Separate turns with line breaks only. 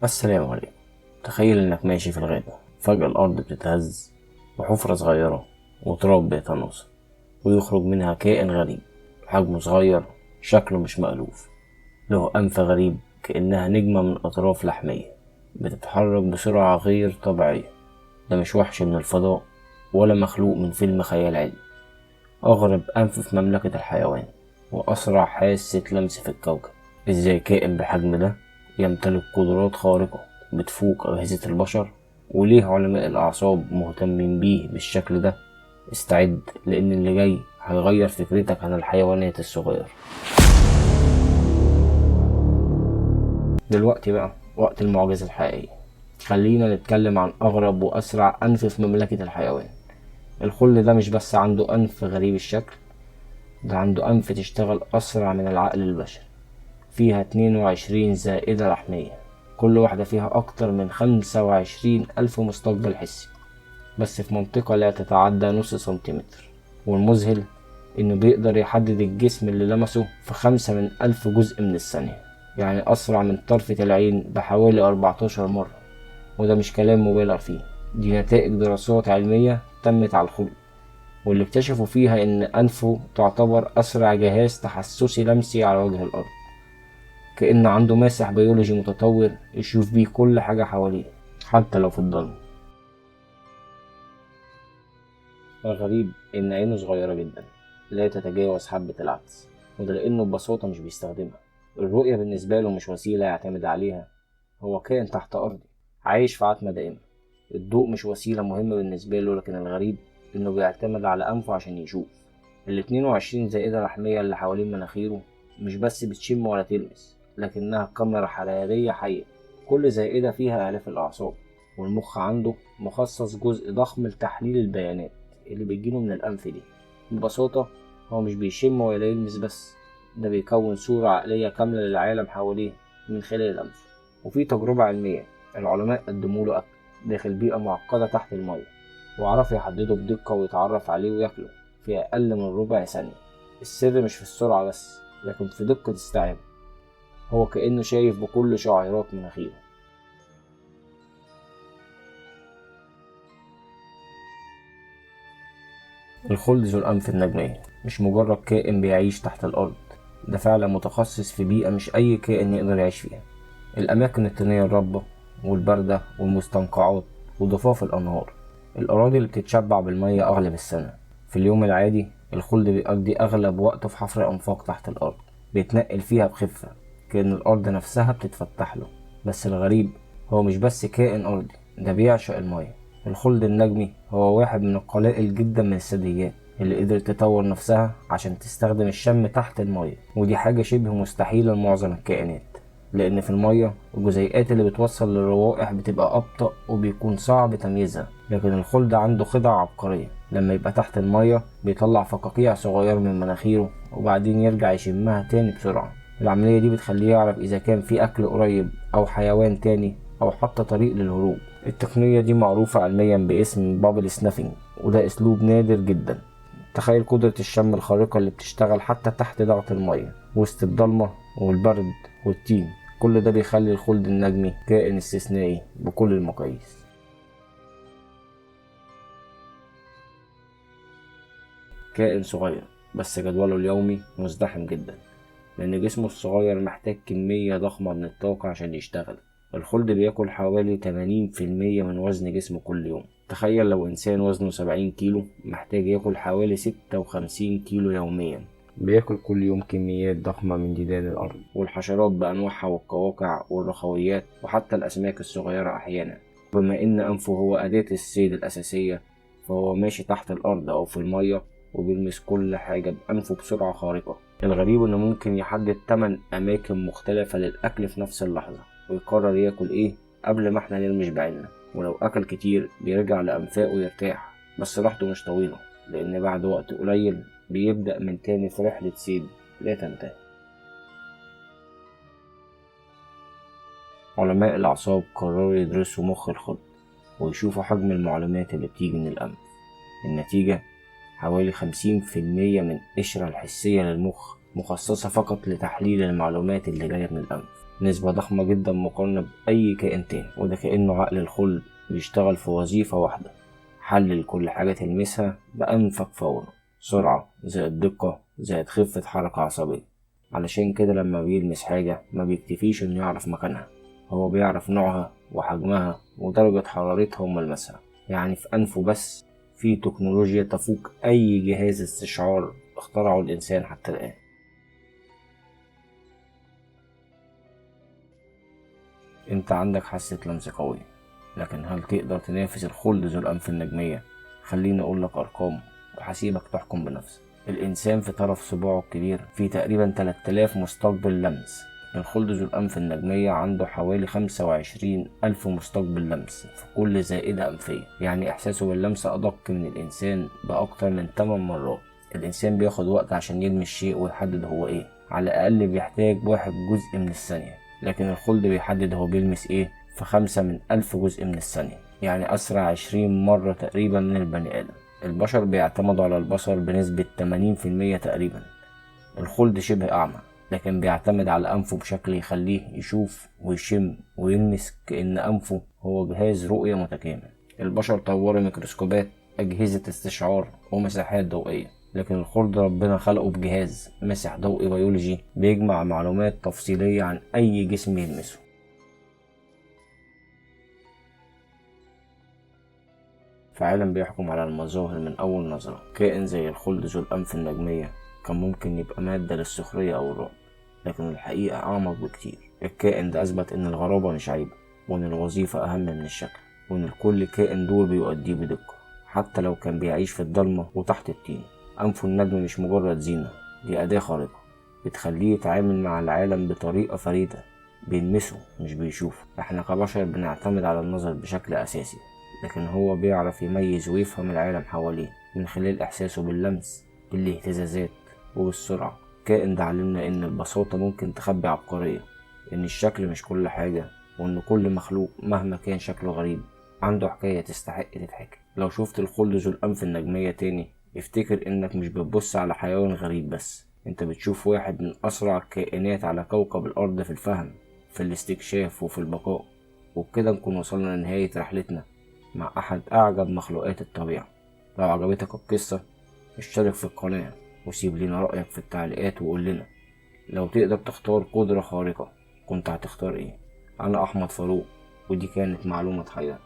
السلام عليكم. تخيل انك ماشي في الغابة، فجأة الارض بتتهز وحفرة صغيرة وتراب بيتناثر ويخرج منها كائن غريب، حجمه صغير، شكله مش مألوف، له أنف غريب كأنها نجمة من أطراف لحمية بتتحرك بسرعة غير طبيعية. ده مش وحش من الفضاء ولا مخلوق من فيلم خيال علمي، أغرب أنف في مملكة الحيوان وأسرع حاسة لمس في الكوكب. ازاي كائن بالحجم ده يمتلك قدرات خارقة بتفوق أجهزة البشر؟ وليه علماء الأعصاب مهتمين بيه بالشكل ده؟ استعد، لأن اللي جاي هيغير فكرتك عن الحيوانات الصغيرة. دلوقتي بقى وقت المعجزة الحقيقية. خلينا نتكلم عن أغرب وأسرع أنف في مملكة الحيوان. الخل ده مش بس عنده أنف غريب الشكل، ده عنده أنف تشتغل أسرع من العقل البشري. فيها 22 زائدة لحمية، كل واحدة فيها أكتر من 25 ألف مستقبل حسي، بس في منطقة لا تتعدى نص سنتيمتر. والمذهل إنه بيقدر يحدد الجسم اللي لمسه في 5 من 1000 جزء من الثانية، يعني أسرع من طرفة العين بحوالي 14 مرة. وده مش كلام مبالغ فيه، دي نتائج دراسات علمية تمت على الخلق، واللي اكتشفوا فيها إن أنفه تعتبر أسرع جهاز تحسسي لمسي على وجه الأرض، كأن عنده ماسح بيولوجي متطور يشوف بيه كل حاجة حواليه حتى لو في الضلمة. الغريب إن عينه صغيرة جدا، لا تتجاوز حبة العدس، وده لأنه ببساطة مش بيستخدمها. الرؤية بالنسبة له مش وسيلة يعتمد عليها، هو كائن تحت أرضي عايش في عتمة دائمة. الضوء مش وسيلة مهمة بالنسبة له، لكن الغريب إنه بيعتمد على أنفه عشان يشوف. 22 زائدة لحمية اللي حوالين مناخيره مش بس بتشم ولا تلمس، لكنها كاميرا حرارية حية. كل زائدة فيها آلاف الأعصاب، والمخ عنده مخصص جزء ضخم لتحليل البيانات اللي بتجيله من الأنف دي. ببساطة هو مش بيشم ولا يلمس بس، ده بيكون صورة عقلية كاملة للعالم حواليه من خلال الأنف. وفي تجربة علمية العلماء قدموله أكل داخل بيئة معقدة تحت المية، وعرفوا يحددوا بدقة ويتعرف عليه وياكله في أقل من ربع ثانية. السر مش في السرعة بس، لكن في دقة استيعابه. هو كأنه شايف بكل شعيرات مناخيره. الخلد ذو الأنف النجمية مش مجرد كائن بيعيش تحت الأرض، ده فعلا متخصص في بيئة مش أي كائن يقدر يعيش فيها. الأماكن الطينية الرطبة والباردة والمستنقعات وضفاف الأنهار، الأراضي اللي بتتشبع بالمية أغلب السنة. في اليوم العادي الخلد بيقضي أغلب وقته في حفر أنفاق تحت الأرض، بيتنقل فيها بخفة كأن الأرض نفسها بتتفتح له. بس الغريب هو مش بس كائن أرضي، ده بيعشق المية. الخلد النجمي هو واحد من القلائل جدا من الثدييات اللي قدرت تطور نفسها عشان تستخدم الشم تحت المية، ودي حاجة شبه مستحيلة لمعظم الكائنات، لأن في المية الجزيئات اللي بتوصل للروائح بتبقى أبطأ وبيكون صعب تمييزها. لكن الخلد عنده خدعة عبقرية، لما يبقى تحت المية بيطلع فقاقيع صغيرة من مناخيره وبعدين يرجع يشمها تاني بسرعة. العملية دي بتخليه يعرف إذا كان في أكل قريب أو حيوان تاني أو حتى طريق للهروب. التقنية دي معروفة علميا باسم بابل سنافينج، وده أسلوب نادر جدا. تخيل قدرة الشم الخارقة اللي بتشتغل حتى تحت ضغط المية وسط الضلمة والبرد والطين. كل ده بيخلي الخلد النجمي كائن استثنائي بكل المقاييس. كائن صغير بس جدوله اليومي مزدحم جدا، لأن جسمه الصغير محتاج كمية ضخمة من الطاقة عشان يشتغل. الخلد بياكل حوالي 80% من وزن جسمه كل يوم. تخيل لو إنسان وزنه 70 كيلو محتاج ياكل حوالي 56 كيلو يوميا. بياكل كل يوم كميات ضخمة من ديدان الأرض والحشرات بأنواعها والقواقع والرخويات وحتى الأسماك الصغيرة أحيانا. بما إن أنفه هو أداة الصيد الأساسية، فهو ماشي تحت الأرض أو في المية وبيلمس كل حاجة بأنفه بسرعة خارقة. الغريب إنه ممكن يحدد 8 أماكن مختلفة للأكل في نفس اللحظة، ويقرر ياكل إيه قبل ما إحنا نرمش بعيننا. ولو أكل كتير بيرجع لأنفاقه يرتاح، بس راحته مش طويلة، لأن بعد وقت قليل بيبدأ من تاني في رحلة صيد لا تنتهي. علماء الأعصاب قرروا يدرسوا مخ الخلد ويشوفوا حجم المعلومات اللي بتيجي من الأنف. النتيجة حوالي 50% من القشرة الحسية للمخ مخصصة فقط لتحليل المعلومات اللي جاية من الأنف، نسبة ضخمة جدا مقارنة بأي كائن تاني. وده كأنه عقل الخلد بيشتغل في وظيفة واحدة، حلل كل حاجة تلمسها بأنفك فورا، سرعة زائد دقة زائد خفة حركة عصبية. علشان كده لما بيلمس حاجة ما بيكتفيش إنه يعرف مكانها، هو بيعرف نوعها وحجمها ودرجة حرارتها وملمسها. يعني في أنفه بس في تكنولوجيا تفوق أي جهاز استشعار اخترعه الإنسان حتى الآن. انت عندك حاسة لمس قوية، لكن هل تقدر تنافس الخلد ذو الأنف النجمية؟ خليني أقول لك أرقام وحسيبك تحكم بنفسك. الإنسان في طرف صباعه الكبير فيه تقريبا 3000 مستقبل لمس. الخلد ذو الأنف النجمية عنده حوالي 25 ألف مستقبل لمس في كل زائدة أنفية، يعني إحساسه باللمس أدق من الإنسان بأكتر من 8 مرات. الإنسان بياخد وقت عشان يلمس شيء ويحدد هو إيه، على الأقل بيحتاج 1 جزء من الثانية، لكن الخلد بيحدد هو بيلمس إيه في 5 من 1000 جزء من الثانية، يعني أسرع 20 مرة تقريبا من البني آدم. البشر بيعتمدوا على البصر بنسبة 80% تقريبا. الخلد شبه أعمى، لكن بيعتمد على أنفه بشكل يخليه يشوف ويشم ويلمس، كأن أنفه هو جهاز رؤية متكامل. البشر طوروا ميكروسكوبات، أجهزة استشعار ومساحات ضوئية، لكن الخلد ربنا خلقه بجهاز مسح ضوئي بيولوجي بيجمع معلومات تفصيلية عن أي جسم يلمسه. في عالم بيحكم على المظاهر من أول نظرة، كائن زي الخلد ذو الأنف النجمية كان ممكن يبقى مادة للسخرية أو الرعب، لكن الحقيقة أعمق بكتير. الكائن ده أثبت إن الغرابة مش عيب، وإن الوظيفة أهم من الشكل، وإن كل كائن دور بيؤديه بدقة حتى لو كان بيعيش في الضلمة وتحت الطين. أنفه النجم مش مجرد زينة، دي أداة خارقة بتخليه يتعامل مع العالم بطريقة فريدة، بيلمسه مش بيشوفه. احنا كبشر بنعتمد على النظر بشكل أساسي، لكن هو بيعرف يميز ويفهم العالم حواليه من خلال إحساسه باللمس، بالاهتزازات وبالسرعة. كائن ده علمنا إن البساطة ممكن تخبي عبقرية، إن الشكل مش كل حاجة، وإن كل مخلوق مهما كان شكله غريب عنده حكاية تستحق تتحكي. لو شفت الخلد ذو الأنف النجمية تاني، افتكر إنك مش بتبص على حيوان غريب بس، انت بتشوف واحد من أسرع الكائنات على كوكب الأرض في الفهم، في الاستكشاف وفي البقاء. وبكده نكون وصلنا لنهاية رحلتنا مع أحد أعجب مخلوقات الطبيعة. لو عجبتك القصة اشترك في القناة وسيب لنا رأيك في التعليقات وقول لنا، لو تقدر تختار قدرة خارقة كنت هتختار ايه؟ أنا أحمد فاروق، ودي كانت معلومة حياة.